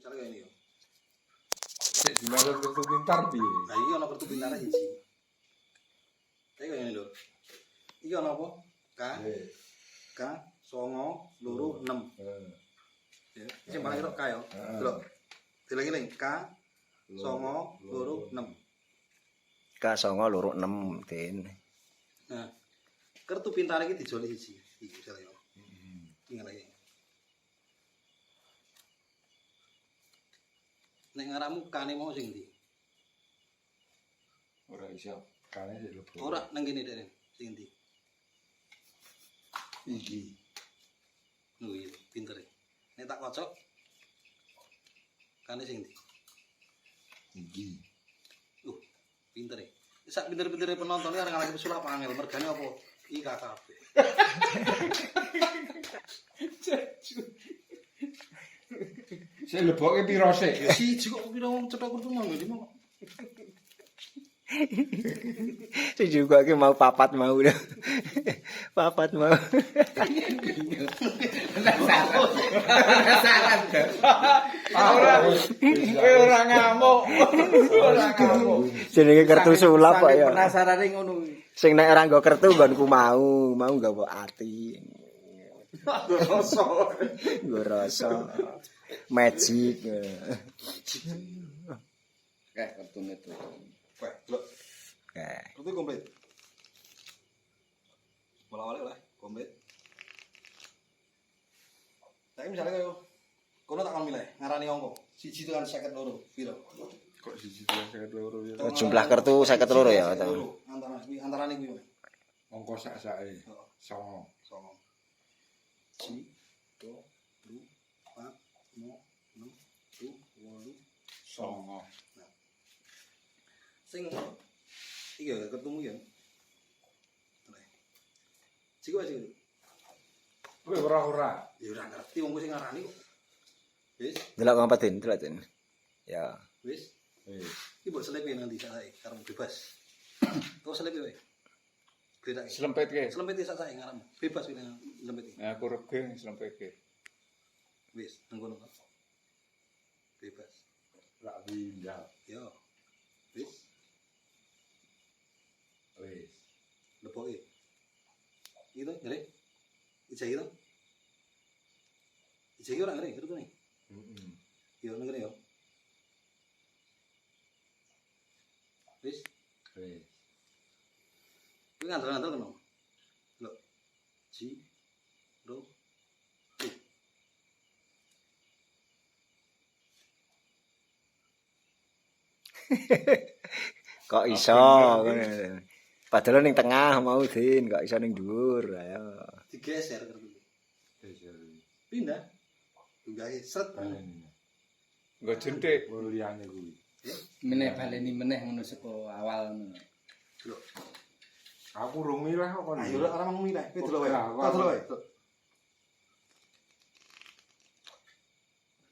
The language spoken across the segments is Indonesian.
Misalnya kayak ini yo. Sik dimaksud kartu pintar piye? Nah iki ana kartu pintar siji. Kayak ini lho. Iki ana apa? K 9 loro 6. Ya, sing paling tok K yo. Delok. Dilang-eling K 9 loro 6. K9 loro 6 Den. Nah, kartu pintar iki dijoli siji. Iki misalnya yo. Ingat lagi. Nek ngaramu kane mau sing ndi? Ora iso. Kane sik lebu. Ora nang kene dek sing ndi? Iki. Lho iya, pinter. Nek tak kocok kane sing ndi? Iki. Pinter ya. Sak pinter-pintere penonton iki arep ngalahke pesulap angel, mergane apa? Iki KKB. Sik leboke piro sik? Ya siji kok pira wong cetok kudu mau ngene mau. Sing juga ki mau papat mau. Papat mau. Ora ngamuk. Ora ngamuk. Jenenge kartu sulap kok ya. Penasarane ngono. Sing nek ora nggo kartu nggonku mau nggawa ati. Nggo rasa. Magic. Kartune itu. Wah, delok. Oke. Itu komplit. Bola-balik lah, komplit. Tapi misalnya kayak kono tak kon milih ngarani angka. Siji tekan 52 piro? Kok siji tekan 52 ya? Jumlah kartu 52 ya atau? Antarane kuwi. Angka sak-sake. Heeh. 9. Ji, 2, 4, 5, 6, 7, 8. 9. Sing iki ya ketemu ya. Ciku aja. Kowe ora. Ya ora ngerti wong sing ngarani kok. Wis, Delok ngapa Den? Delok Den. Ya. wis. Wis. Iki mbok selepi nanti sae karo bebas. Terus selepi wae. Beda. Slempetke. Selempet sak sae ngaram. Bebas pilih selempet. Nah, aku rege slempetke. Wis, nang kono. Bebas. Lak windah. Yo. Wis, Wis. lepoke. Itu ngere. Ijai itu. Ijai ora ngere, itu nih. Heeh. Yo nang ngere yo. Wis, Wis. kuwi ngandel-ngandel kena. Lho. Ji, ro, tu. Kok iso ngono. Padahal ning tengah mau Den, kok iso ning dhuwur. Ayo. Digeser kertu. Wis. Pindah. Gawe sret. Nggo jentik liyane kuwi. Meneh baleni meneh ngono saka awal ngono. Lho. Aku urung milih kok kon. Ayo ora mau milih. Kowe delok wae. Nah, Tak delok wae.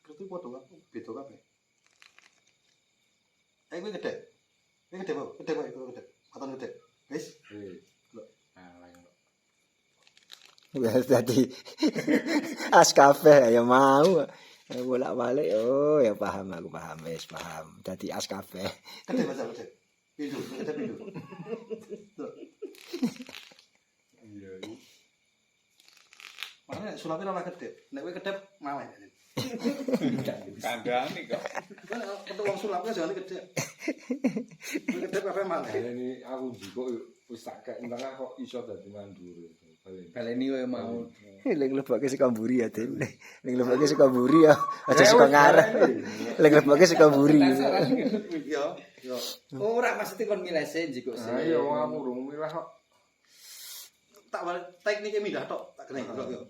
Kertu padha wae, beda kabeh. Ayo kowe gede. Kowe gede wae, gede wae, kowe gede. Katon gede. Wis. Wis. Lho. Nah, ayo. Wes dadi as kafe ya mau. Bolak-balik oh ya paham aku paham wis paham. Dadi as kafe. Gede Mas, gede. Pindu, gede pindu. Lho. Iya. Makanya sulapnya ora gede. Nek kowe kedep malah. Kandhane kok. Kan ketemu wong sulapnya jangan gede. Kowe kedep apa malah. Ini aku njiko wis tak kek tengah kok iso dadi mandure. Baleni wae mau. Ling leboke Sukaburi ya Den. Ling leboke Sukaburi ya. Aja suka ngarah. Ling leboke Sukaburi. Yo, yo. Ora maksudnya kon milih sih jiko sih. Ayo aku urung milih kok. Tak balik tekniknya mindah tok, tak kena delok yo.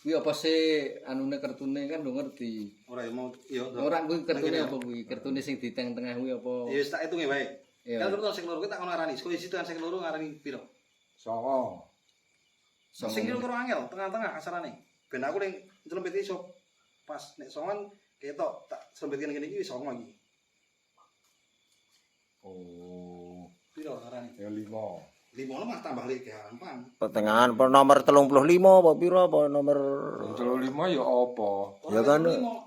Kuwi apa sih anune kartune kan do ngerti. Ora ya mau yo. Ora kuwi kartune apa kuwi? Kartune sing di tengah kuwi apa? Ya wis tak hitunge wae. Iya. Kan kertas sing loro kuwi tak ono ngarani. Sing siji tekan sing loro ngarani piro? 9. Sing kira karo angel, tengah-tengah kasarane. Ben aku ning celempet iso pas nek songan ketok tak celempet kene iki wis songo iki. Oh, Piro ngarani? ya 5. 5 mah tambah lagi gampang. Pertengahan apa nomor 35 apa piro apa nomor 35 ya apa? Ya kan,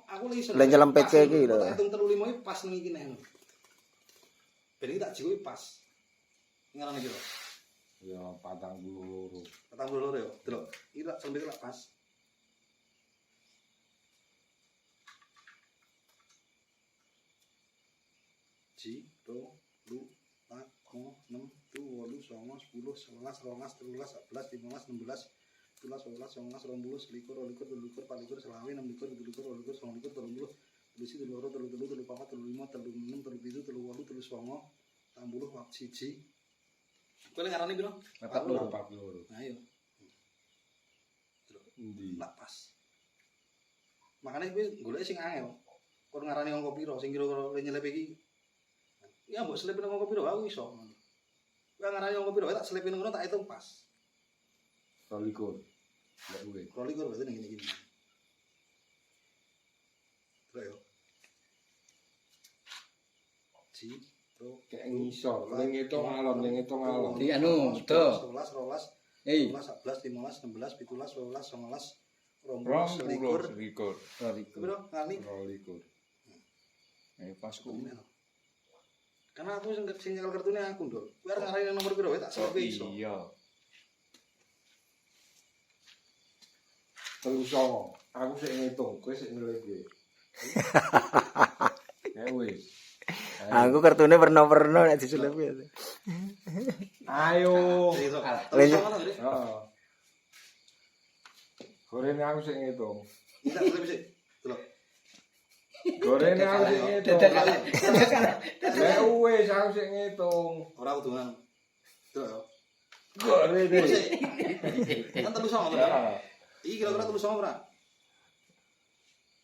aku lagi lek nyelempitke iki lho. Tak hitung 35 iki pas nang iki nek. Ben iki tak jiku pas. Ngarane iki lho. Ya 42. 42 ya. Delok. Iki tak selempit lak pas. Ji, do, lu, 4, 6, 7, 8, 9, 10, 11, 12, 13, 14, 15, 16, 17, 18, 19, 20, 21, 22, 23, 24, 25, 26, 27, 28, 30, 31, 32, 33, 34, 35, 36, 37, 38, 39, 40, Kowe ngarani piro? 42. Nah iya. Endi? Lak pas. Makane kowe golek sing angel. Kon ngarani angka piro sing kira-kira nyelip iki. Ya mbok selipin angka piro aku iso. Kowe ngarani angka piro tak selipin ngono tak hitung pas. 22. Lek kowe. 22 berarti ning ngene iki. Terus yo. Ji, ro, Kayak ngisor, ning ngitung alon, ning ngitung alon. Di anu, do. 11, 12, Eh, 11, 11, 15, 16, 17, 18, 19, 20, 21. 20 likur. Piro ngani? 22. Pas ku. Karena aku sing nyekel kartune aku, Nduk. Kowe arep ngarani nomor piro wae tak selip iso. Iya. Terus songo. Aku sik ngitung, kowe sik nilai. Ya wis. aku kartune warna-warna nek diselip ya. Ayo. Iso. Lanjut. Heeh. Gorene aku sik ngitung. Tidak selip sik. Delok. Gorene aku sik ngitung. Ya wis aku sik ngitung. Ora kudu ngono. Delok yo. Gorene. Sik. Kan telu sama to. Ya. Iki kira-kira telu sama ora?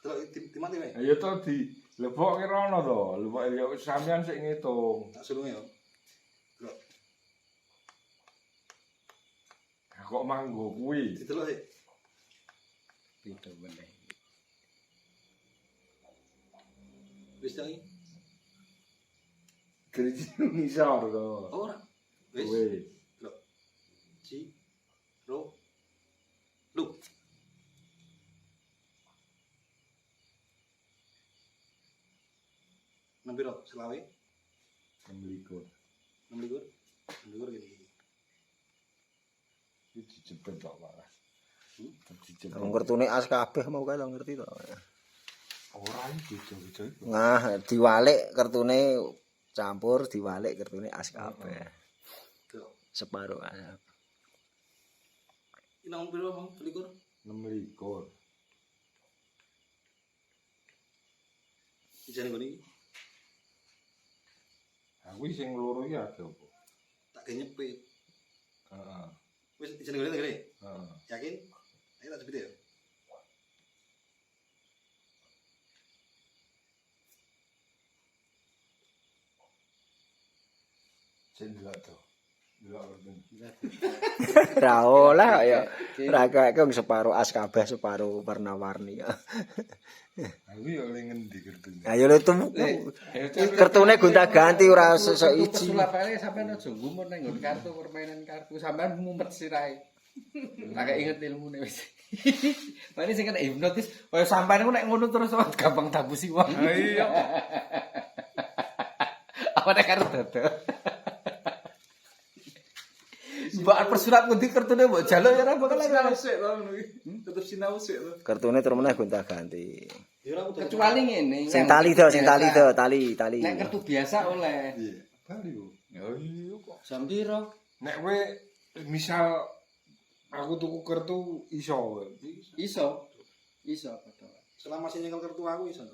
Delok dimati wae. Ayo to di lebokke rono to. Lebok ya sampean sik ngitung. Tak sulunge yo. Delok. Kok manggo kuwi. Didelok sik. Beda meneh. Wis ta iki? Kerja ngisor to. Ora. Wis. Wis. Delok. Ji. Ro. Lu. Nampiro selawe? 26. 26. 26 gini. Iki dijepet kok malah. Dijepet. Wong kartune as kabeh mau kae lho ngerti to. Ora iki beda-beda iku. Nah, diwalik kartune campur diwalik kartune as kabeh. Delok. Separo as. Ini nang piro, Bang? 26. 26. Ijane ngene iki. Aku sing loro iki ada apa? Tak ge nyepit. Heeh. Wis ijane ngene ngene. Heeh. Yakin? Ayo tak jepit ya. Sing delok to. Delok ngoten. Ra olah ya. Ra kaya kok separo as kabeh separo warna-warni. Aku yo ning ngendi kertune. Ayo lho tuku. Kartune gonta-ganti ora sesuk iji. Sulapane sampean aja ngumur nang nggon kartu permainan kartu sampean mumpet sirahe. Tak inget ilmune wis. Mane sing kena hipnotis, kaya sampean ku nek ngono terus gampang tabusi wong. Iya. Apa nek karo dada. Mbak persurat ngendi kartune mbok jaluk ya ora bakal ora. sik to ngono iki. Tetep sinau sik to. Kartune terus meneh gonta-ganti. Ya ora kudu. Kecuali ngene. Sing tali to, sing tali to, tali. Nek kartu biasa oleh. Iya. Bali kok. Ya iya kok. Jam piro? Nek kowe misal aku tuku kartu iso kowe. Iso. Iso padha. Selama sing nyekel kartu aku iso.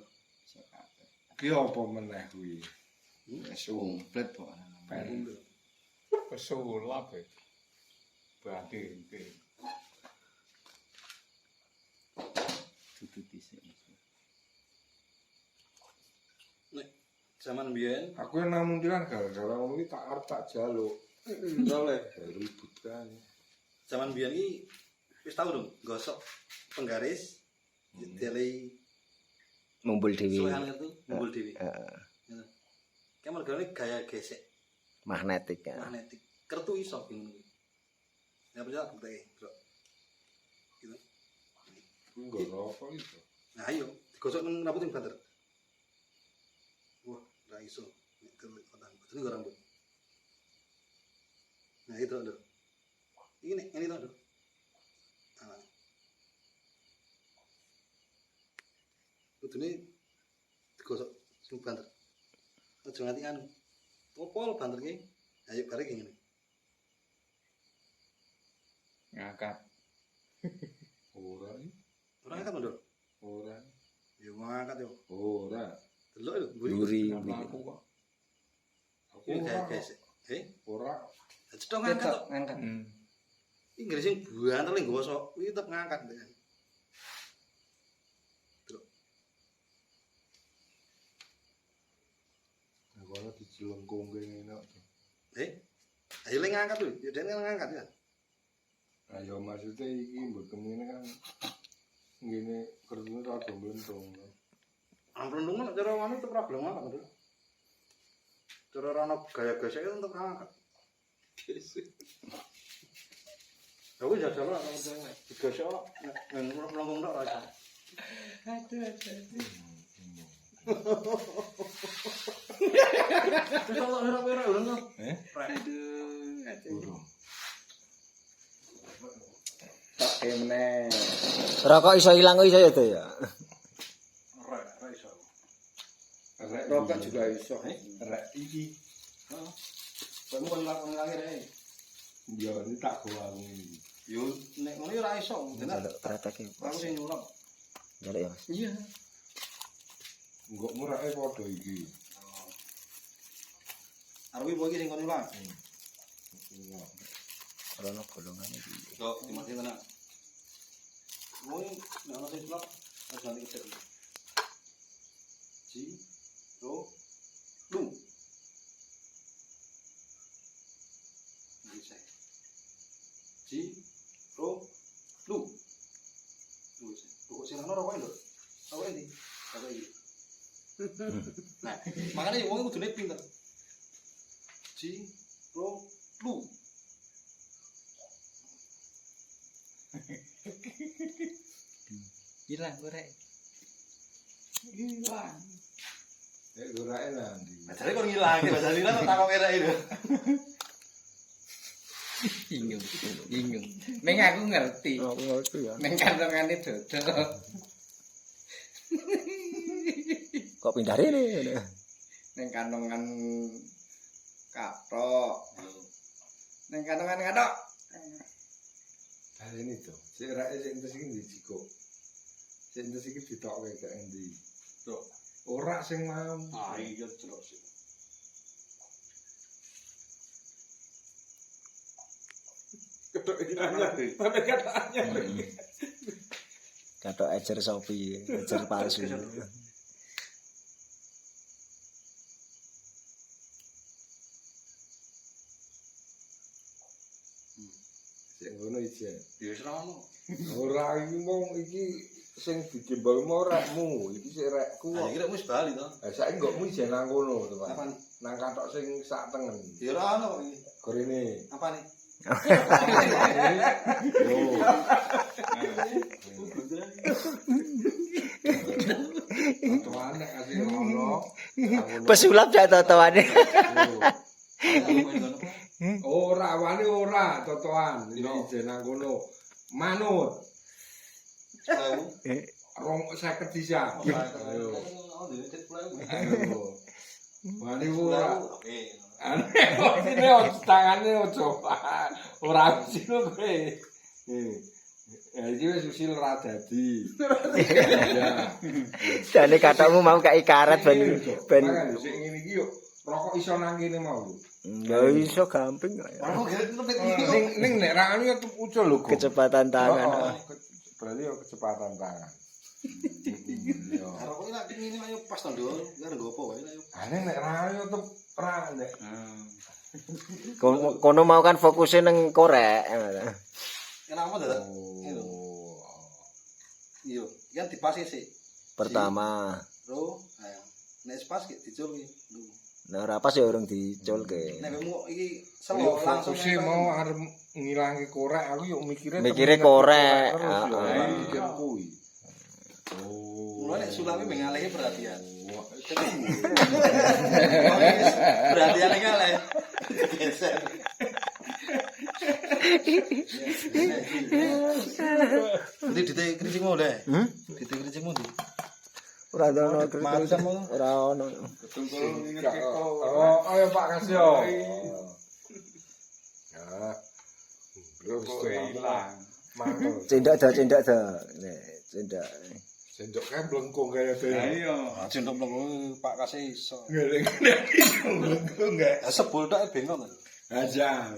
Iso kabeh. Ki apa meneh kuwi? Komplit kok. Pesulap e. Berarti iki. Dudu dhisik. Nek zaman biyen Aku yang nang muntilan gara-gara ngono iki tak arep tak jaluk. oleh Ribut kan. zaman biyen iki wis tau dong gosok penggaris diteli Mumpul dhewe. suwehan itu ngumpul dhewe. Heeh. Kayak mergane gaya gesek Magnetik ya. magnetik. Kertu iso ngono kuwi. Ya bisa bukti, Bro. Gitu. Enggak rokok itu. Nah, ayo digosok nang rambut sing banter. Wah, ra iso. Nek kelihatan betul enggak rambut. Nah, itu lho. Ini tuh. Nah. Kudune digosok sing banter. Aja nganti anu. Popol banter ki. Ayo bareng ngene. Ngangkat. Ora iki. Ora angkat lho. Ora. Ya ngangkat yo. Ora. Delok lho, Buri. Aku kok. Aku Ini ora. guys. Ora. Cetok ngangkat Ketok kok. ngangkat. Inggris sing banter ning gosok, kuwi tetep ngangkat. Aku ora dijelengkung ngene kok. Ayo le ngangkat lho, ya dene ngangkat ya. Ayo maksudnya iki mbok kemene kan ngene kerjane rada mlentung. Ampun dong, cara mana itu problem apa tuh? Cara rana gaya gesek itu untuk ngangkat. Aku jajal lah kalau misalnya digesek lah, nggak melengkung tak rasa. Aduh. Terus kalau ngira udah nggak? Aduh. Tak kemene. Rokok iso ilang kok iso ya, Doy ya. Raiso. Rokok juga iso. Rek iki. Kamu kan lakukan lagi deh. Ya ini tak gowangi. Yo, nek ngono yo raiso, bener. Jaluk praktek iki. Aku sing nyulap. Jaluk ya, Mas. Iya. Enggak murake padha iki. Arwi bogi sing kon nyulap. Rono golongan iki. Kok dimati tenan. Moi nek ana sing nyulap, aja nanti kecil. Ji, ro, lu. Bisa. Ji, ro, lu. Lu sih. Kok sing ana rokok lho. Rokok ini. Rokok iki. Nah, makanya wong kudune pinter. Ji, ro, lu. Hilang gorek. Hilang. Gorake nanti. Bacane kok ngilang, bacane lah takok erek itu. Bingung. Neng aku ngerti. Aku ngerti ya. Neng kantongane dodo. Kok pindah rene. Neng kantongan katok. Neng kantongan katok. Hari ini tuh, si rakyat sing entus iki dijikuk. Sing entus iki ditokke gak endi. Tuh. Ora sing mau. Ah iya terus. Ketok iki nanya. Tapi katanya. Katok ejer Shopee, ejer palsu. Sing ngono iki. Ya wis ra ono. Ora iki mong iki sing digimbal mau rekmu, iki sik rekku. Ah iki rek wis bali to. Lah saiki kok mung jen nang kono to, Pak. Apa nih? Nang katok sing sak tengen. Ya ora ono iki. Gorene. Apa nih? Yo. Tuane kasih ono. Pesulap jak totoane. Ora wani ora totoan. Iki jen nang kono. Manut. 50 disa. Ayo. Ayo. Wani ora. Aneh, ini tangane ojo. Ora usil kowe. Ya iki wis usil ora dadi. Ya. Jane katokmu mau kak ikaret ben Sik ngene iki yo rokok iso nang kene mau lho. ya iso gampang kok ya. Ora geret tempet iki. Ning nek ra anu yo ucul lho. Kecepatan tangan. Berarti yo kecepatan tangan. Yo. Karo kok lak ngene ayo pas to, Nduk. Enggak nggo apa wae ayo. Ane nek ra yo tetep ra nek. Kono mau kan fokusnya nang korek. Kenapa dadak? Oh. Iya, kan dipasi sih. Pertama, Ro, ayo. Nek pas ki dicul ki. Nah ora pas ya urung diculke. Nek kowe iki selo langsung fokusnya mau arep ngilangi korek aku yuk mikirnya Mikire temen korek. terus ya Heeh. mikir kuwi. Oh. mulai nek sulame mengalehi perhatian. Perhatian ngalih. Geser. Nanti ditek kricingmu deh. Ditek kricingmu di. Ora ono Mati sama. ora ono. Oh, ayo Pak Kasyo. Ya. Terus hilang. Mantul. Cendak dah. Nek cendak. Sendok kan blengkung kaya tadi. Jendok blong Pak Kasih iso. Blengkung enggak? Ya sebul tok bengong. Aja.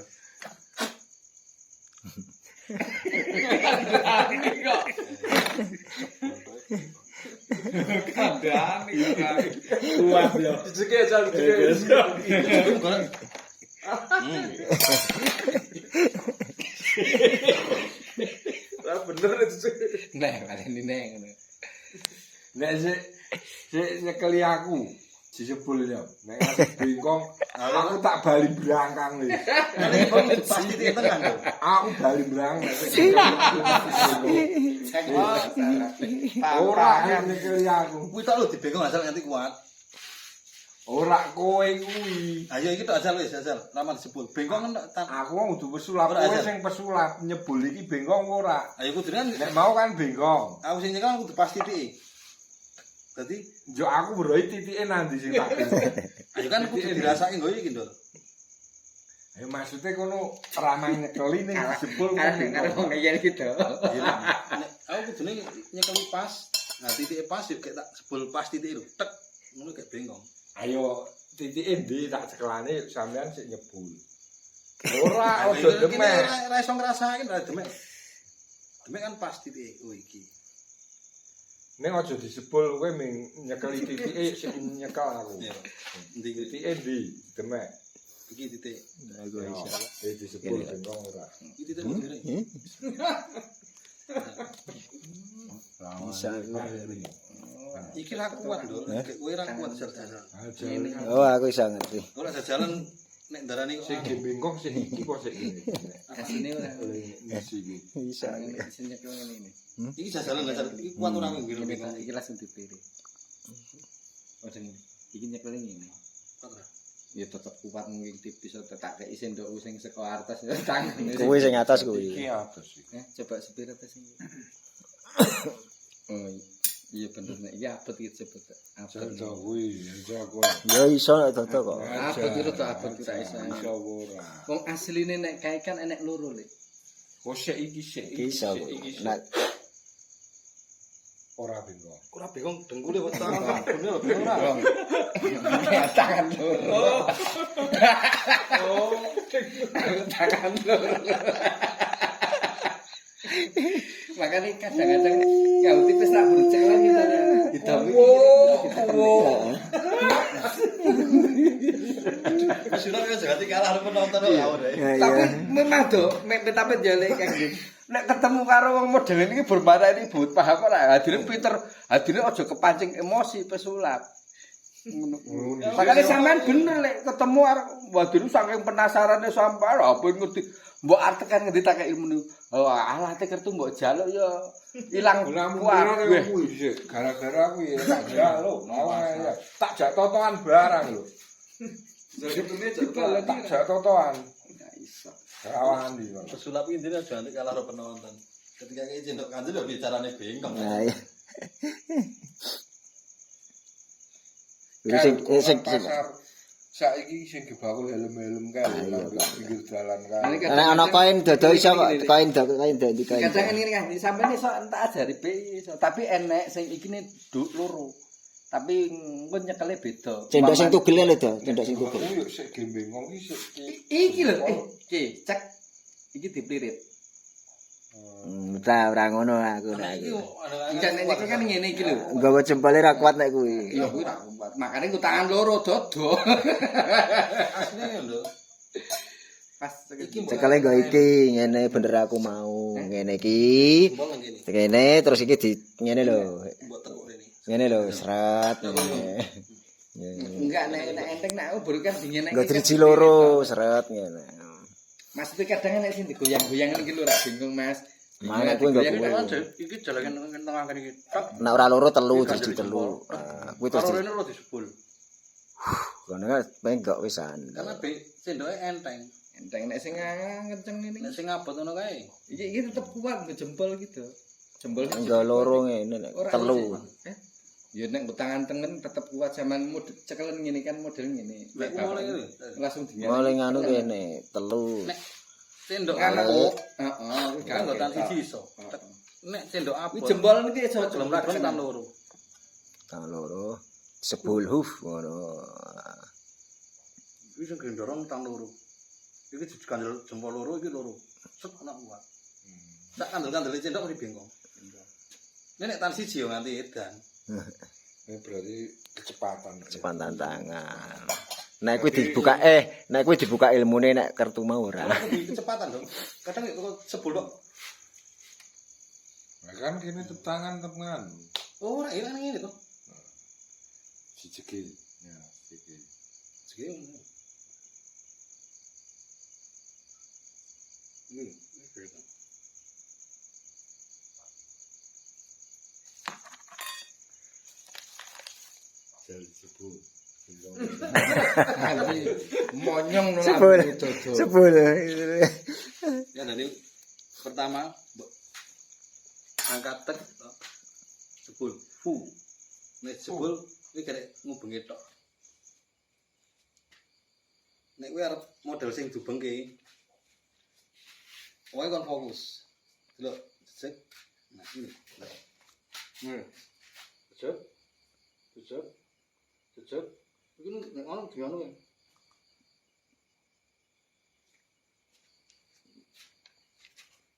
Kandhane kok. Kuat ya. Dijeke aja dijeke. Lah bener itu. Nah, kalene neng ngono. Nek sik nyekeli aku disebulnya. Nek asik bengkong aku tak bali brangkang wis. Pasti di tengah kok. Aku bali brangkang. Ora nyekeli aku. Kuwi tok lho dibengong asal nganti kuat. Ora kowe kuwi. Ayo iki tok asal wis asal. Ramal disebul. Bengong kan Aku mau kudu pesulap Ora, kowe Azal. sing pesulap nyebul iki bengkong ora. ayo kudu kan Nek mau kan bengkong. aku sing nyekel kudu pasti titik. Dadi Yo aku beroi titike nanti sing tak bengkong. ayo kan kudu dirasake nggo iki Ndol. Ayo maksudnya kono ramang nyekeli ning disebul Karo wong ngene iki to. Iya, nek aku kudune nyekeli pas. Nah titike pas yo kayak tak sebul pas titik lho. Tek ngono kayak bengong. Ayo titike ndi tak cekelane sampean sik nyebul. Ora ojo demek. Ora iso ngrasake ora demek. Demek kan pas titik oh iki. Ning aja disebul kowe ming nyekeli titike sik nyekel aku. Iya. Endi iki? Titike ndi demek. Iki titik. Aku iso. Disebul bengkong ora. Iki titik ngene. Bisa. Iki ra kuat lho. Kowe ra kuat asal-asal. Aja. Oh aku iso ngerti. Ora jalan nek ndarani kok Sing bengkong sing iki kok sik ngene. Kasine ora. Ngisi iki. Bisa. Sing nyekel ngene ini. iki jalan dasar iki kuat ora nggih Iki bengong. iki langsung dipilih. Oh sing iki nyekel ngene. Kuat ora? Ya tetep kuat mungkin tipis tak kei sendok sing saka atas tangan. Kuwi sing atas Iki kuwi. atus iki. Coba sepira atas sing. Oh iya bener nek iki abot iki sebut. Abot. Jaja kuwi, jaja kowe. Ya iso nek dodo kok. Abot itu tuh abot ora iso. Iso ora. Wong asline nek kae kan enek loro lek. Kok sik iki sik Iso. iki. Nek Ora bengkong. Ora bengong dengkule kok tangan kabune lho bengong ora. Tangan loro. Oh, Tangan loro. Makanya kadang-kadang ya tipis tak berucek lagi tadi. Hitam Sudah kan jati kalah penonton lho awak deh. ya tapi ya. memang do tapi jale kayak gini. Nek ketemu karo wong model ini bermarani but paham ora? Hadine pinter, hadine aja kepancing emosi pesulap. Makanya sampean bener lek ketemu karo wadune saking penasarane sampean apa ngerti mbok artekan ngendi tak ilmu niku. Oh alah te kertu mbok jaluk ya ilang kuat. Gara-gara aku ya tak jaluk, mau ya. Tak jak totoan barang lho. Jadi punya Tak jak totoan. Enggak iso. Rawan di. Pesulap iki intine aja nanti kalah karo penonton. Ketika kayak jendok kandel yo bicarane bengong. Nah, iya. Sing Saiki sing dibakul helm-helm kae lho pinggir dalan kae. nek ana koin dodo iso kok koin do di koin. Kadang ngene kan sampeyan iso entak ajari pe iso, tapi enek sing ikine loro. Tapi engko nyekele beda. Cendok sing tugel lho do, cendok sing tugel. Aku yo sik gembengong iki sik. Iki lho, cek. Iki diplirit. Ora ngono aku nek Iki aku. Iki kan ngene iki lho. Nggawa jempole ra kuat nek kuwi. Iya kuwi tak kuat. Makane ku tangan loro dodo. asline lho. Pas Iki Cekale nggo iki ngene bener aku mau. Ngene iki. mbok ngene. Ngene terus iki di ngene lho. Mbok tekuk rene. Ngene lho, seret ngene. Enggak nek enteng nek baru kan dingin nek. Nggo driji loro seret ngene. Mas itu kadang nek sing digoyang-goyang iki lho bingung Mas. Mana kuwi nggo kuwi. Iki jalakan tengah kan iki. Nek ora loro telu driji telu. Kuwi terus. Kalau ini lo disebul. Kono kan penggok wisan. Karena sendoke enteng. Enteng nek sing kenceng ngene. Nek sing ngabot ngono kae. Iki tetep kuat jempol gitu. Jempol Nggo loro ngene nek telu. Ya nek tangan tengen tetep kuat zaman cekelen ngene kan model ngene. Nek mulai ngene. Langsung dinyala. Mulai nganu kene telu. Nek sendok Anu. heeh, kan nggo tan siji iso. Nek sendok abot. Kuwi jempol niki iso Gelem ra gelem tan loro. Tang loro. Sebul huf ngono. Iki sing gendorong tan loro. Iki dikandel jempol loro iki loro. Set ana kuat. Sak kandel-kandel sendok mesti bengkong. Nek tan siji yo nganti edan. Ini berarti kecepatan tangan. Nek kuwi dibuka ilmune nek kertu mau ora. Lebih kecepatan dong. Kadang kok sebul kok. nah, kan kini tangan. Oh, ora enak ngene to. Sijegil ya sijegil Segini. jal sebul monyong no Sebul. Ya dari pertama angkat tek sebul fu. Nek sebul iki karek ngubengi tok. Nek kowe arep model sing dubengke. Kowe kon fokus. Delok, cek. Nah, ini. Cek. Cek. Cek. Iki nek ono di ono.